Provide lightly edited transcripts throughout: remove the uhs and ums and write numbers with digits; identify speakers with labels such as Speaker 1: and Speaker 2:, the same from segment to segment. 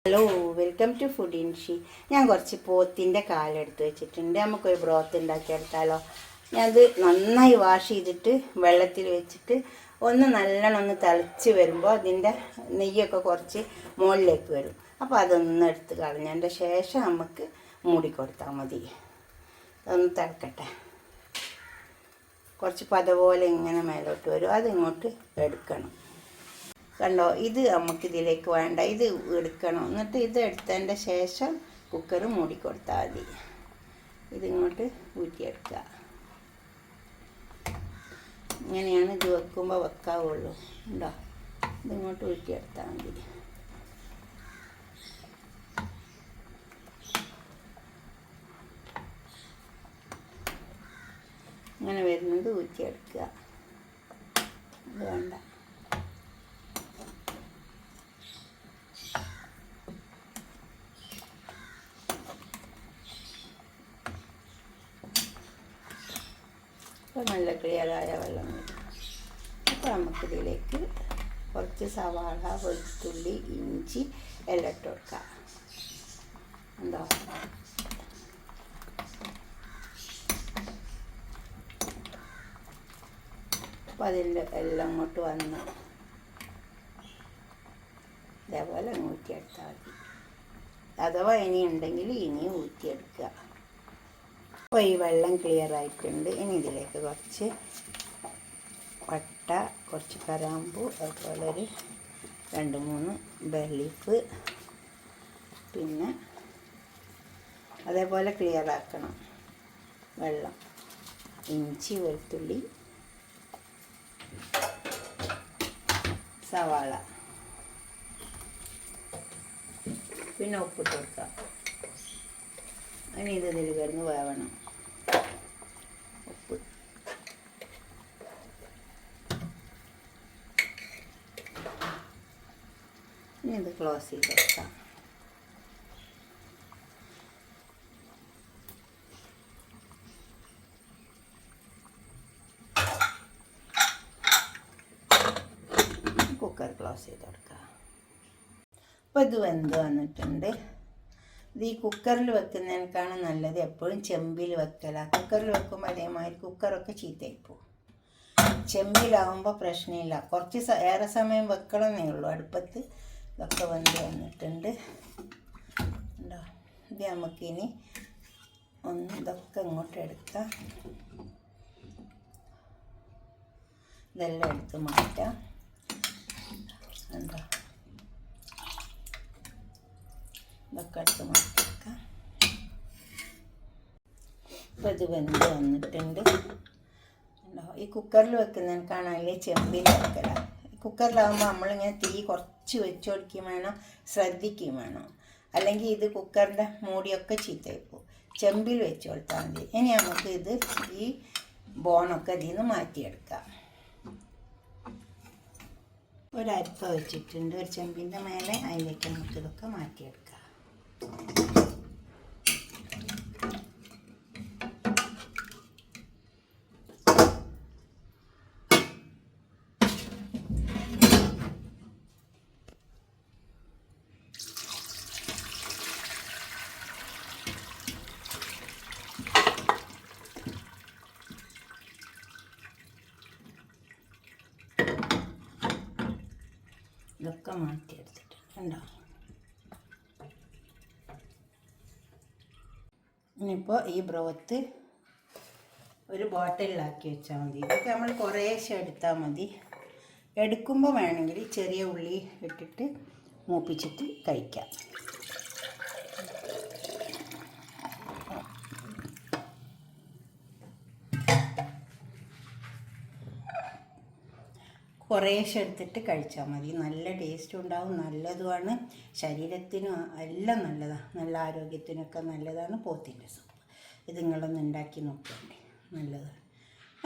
Speaker 1: Hello, welcome to food ഇൻഷി. ഞാൻ കുറച്ച് പോത്തിൻ്റെ കാലെടുത്ത് വെച്ചിട്ടുണ്ട്. നമുക്കൊരു ബ്രോത്ത് ഉണ്ടാക്കിയെടുത്താലോ. ഞാനത് നന്നായി വാഷ് ചെയ്തിട്ട് വെള്ളത്തിൽ വെച്ചിട്ട് നല്ലോണം തിളച്ച് വരുമ്പോൾ അതിൻ്റെ നെയ്യൊക്കെ കുറച്ച് മുകളിലേക്ക് വരും. അപ്പോൾ അതൊന്ന് എടുത്ത് കളഞ്ഞതിൻ്റെ ശേഷം നമുക്ക് മൂടിക്കൊടുത്താൽ മതി. അതൊന്ന് തിളക്കട്ടെ. കുറച്ച് പത പോലെ ഇങ്ങനെ മേലോട്ട് വരും. അതിങ്ങോട്ട് എടുക്കണം. കണ്ടോ, ഇത് നമുക്കിതിലേക്ക് വേണ്ട, ഇത് എടുക്കണം. എന്നിട്ട് ഇത് എടുത്തതിൻ്റെ ശേഷം കുക്കർ മൂടിക്കൊടുത്താൽ മതി. ഇതിങ്ങോട്ട് ഊറ്റിയെടുക്കുക. ഇങ്ങനെയാണ് ഇത് വെക്കുമ്പോൾ വെക്കാവുള്ളൂ. ഉണ്ടോ, ഇതിങ്ങോട്ട് ഊറ്റിയെടുത്താൽ മതി. ഇങ്ങനെ വരുന്നത് ഊറ്റിയെടുക്കുക. അത് വേണ്ട. അപ്പോൾ നല്ല ക്ലിയറായ വെള്ളം വരും. അപ്പോൾ നമുക്കിതിലേക്ക് കുറച്ച് സവാള, വെളുത്തുള്ളി, ഇഞ്ചി എല്ലാം ഇട്ട് കൊടുക്കാം. ഉണ്ടോ, അപ്പോൾ അതിൻ്റെ എല്ലാം അങ്ങോട്ട് വന്ന് ഇതേപോലെ ഊറ്റിയെടുത്താൽ മതി. അഥവാ ഇനി ഉണ്ടെങ്കിൽ ഇനിയും ഊറ്റിയെടുക്കുക. അപ്പോൾ ഈ വെള്ളം ക്ലിയർ ആയിട്ടുണ്ട്. ഇനി ഇതിലേക്ക് കുറച്ച് പട്ട, കുറച്ച് കറാമ്പൂ, അതുപോലെ ഒരു 2-3 ബേ ലീഫ്, പിന്നെ അതേപോലെ ക്ലിയർ ആക്കണം വെള്ളം. ഇഞ്ചി, വെളുത്തുള്ളി, സവാള, പിന്നെ ഉപ്പിട്ട് കൊടുക്കാം. ഇനി ഇതിൽ കിടന്ന് വേവണം. ഉപ്പ്, ഇനി ഇത് ക്ലോസ് ചെയ്ത് വെക്കാം. കുക്കർ ക്ലോസ് ചെയ്ത് കൊടുക്കാം. അപ്പോൾ ഇത് വെന്ത് വന്നിട്ടുണ്ട്. ഇത് ഈ കുക്കറിൽ വെക്കുന്നതിനേക്കാണ് നല്ലത് എപ്പോഴും ചെമ്പിൽ വെക്കലാണ്. കുക്കറിൽ വെക്കുമ്പോൾ അതേമാതിരി കുക്കറൊക്കെ ചീത്തയായിപ്പോവും. ചെമ്പിലാവുമ്പോൾ പ്രശ്നമില്ല. കുറച്ച് ഏറെ സമയം വെക്കണമെന്നേ ഉള്ളൂ അടുപ്പത്ത്. ഇതൊക്കെ വെന്ത് വന്നിട്ടുണ്ട്. ഉണ്ടോ, ഇത് നമുക്കിനി ഇതൊക്കെ ഇങ്ങോട്ട് എടുക്കാം. ഇതെല്ലാം എടുത്ത് മാറ്റാം. ഉണ്ടോ, ഇതൊക്കെ എടുത്ത് മാറ്റിയെടുക്കാം. അപ്പോൾ ഇത് വെന്ത് വന്നിട്ടുണ്ട്. ഈ കുക്കറിൽ വെക്കുന്നതിനേക്കാണെങ്കിൽ ചെമ്പിൽ വെക്കലാണ്. കുക്കറിലാകുമ്പോൾ നമ്മളിങ്ങനെ തീ കുറച്ച് വെച്ച് കൊടുക്കുകയും വേണം, ശ്രദ്ധിക്കുകയും വേണം. അല്ലെങ്കിൽ ഇത് കുക്കറിൻ്റെ മൂടിയൊക്കെ ചീത്തയായിപ്പോവും. ചെമ്പിൽ വെച്ച് കൊടുത്താൽ മതി. ഇനി നമുക്ക് ഇത് ഈ ബോണൊക്കെ ഇതിൽ നിന്ന് മാറ്റിയെടുക്കാം. ഒരരിപ്പ വെച്ചിട്ടുണ്ട് ഒരു ചെമ്പിൻ്റെ മേലെ. അതിലേക്ക് നമുക്ക് ഇതൊക്കെ മാറ്റിയെടുക്കാം. ഇതൊക്കെ മാറ്റിയെടുത്തിട്ടുണ്ട്. ഇനിയിപ്പോൾ ഈ ബ്രോത്ത് ഒരു ബോട്ടിലാക്കി വെച്ചാൽ മതി. ഇതൊക്കെ നമ്മൾ കുറേശ്ശെ എടുത്താൽ മതി. എടുക്കുമ്പോൾ വേണമെങ്കിൽ ചെറിയ ഉള്ളി ഇട്ടിട്ട് മൂപ്പിച്ചിട്ട് കഴിക്കാം. കുറേശ്ശെ എടുത്തിട്ട് കഴിച്ചാൽ മതി. നല്ല ടേസ്റ്റും ഉണ്ടാവും, നല്ലതുമാണ്. ശരീരത്തിനും എല്ലാം നല്ലതാണ്. നല്ല ആരോഗ്യത്തിനൊക്കെ നല്ലതാണ് പോത്തിൻ്റെ സൂപ്പ്. ഇത് നിങ്ങളൊന്ന് ഉണ്ടാക്കി നോക്കണ്ടേ, നല്ലതാണ്.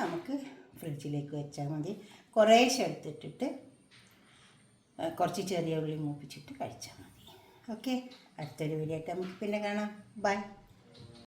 Speaker 1: നമുക്ക് ഫ്രിഡ്ജിലേക്ക് വെച്ചാൽ മതി. കുറേശ്ശെ എടുത്തിട്ടിട്ട് കുറച്ച് ചെറിയ ഉള്ളി മൂപ്പിച്ചിട്ട് കഴിച്ചാൽ മതി. ഓക്കെ, അടുത്തൊരു വീഡിയോ ആയിട്ട് നമുക്ക് പിന്നെ കാണാം. ബൈ.